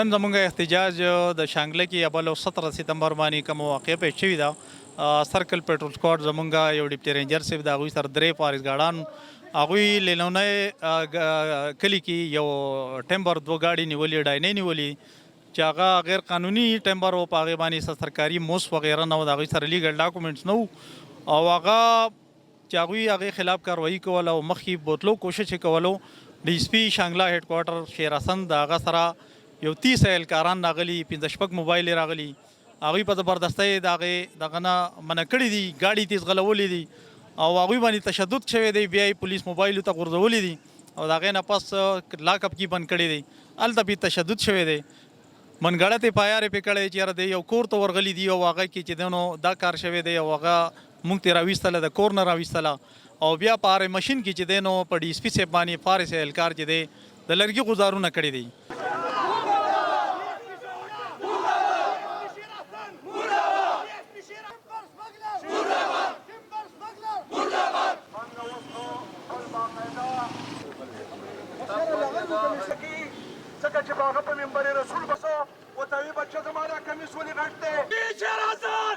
نن زموږ احتجاج د شانګله کې اول او 17 سپتمبر باندې کوم واقع پیښ شوې ده. سرکل پټرول سکواډ زموږ یو ډیپټي رینجر صاحب د هغوی سره درې فارس ګاډان هغوی لیلونی کلي کې یو ټمبر دوه گاډي نیولې ډاینې نیولې چې هغه غیر قانوني ټمبر و. په هغې باندې سرکاري موس وغیره نه و، د هغوی سره لیګل ډاکومنټس نه وو او هغه چې هغوی هغې خلاف کاروایي کوله او مخکې بوتلو کوشش یې کولو. ډي اس پي شانګله هیډ کوارټر شیر حسن د هغه سره یو 30 اهلکاران راغلي، 15 موبایل یې راغلي. هغوی په زبردستۍ د هغې دغه نه منع کړي دي، ګاډي تیز غلولې دي او هغوی باندې تشدد شوی دی. بیا یې پولیس موبایلو ته غورځولي دي او د هغې نه پس لاک اپ کې بند کړی دی. هلته بیا تشدد شوی دی. منګړه ته پایار یې پې کړی چې یاره دی یو کور ته ورغلي دي او هغه کې چې دی نو دا کار شوی دی او هغه موږ ترې راویستله، د کور نه راویستله او بیا په هر مشین کې چې دی نو په ډي اس پي صاحب باندې فارس اهلکار چې دی د لرګي غوزارونه کړي دي. ځکه چې هغه په منبر رسول بسو ورته ویې بچه زما دا کمیس ولې غټ دی؟ شیر حسن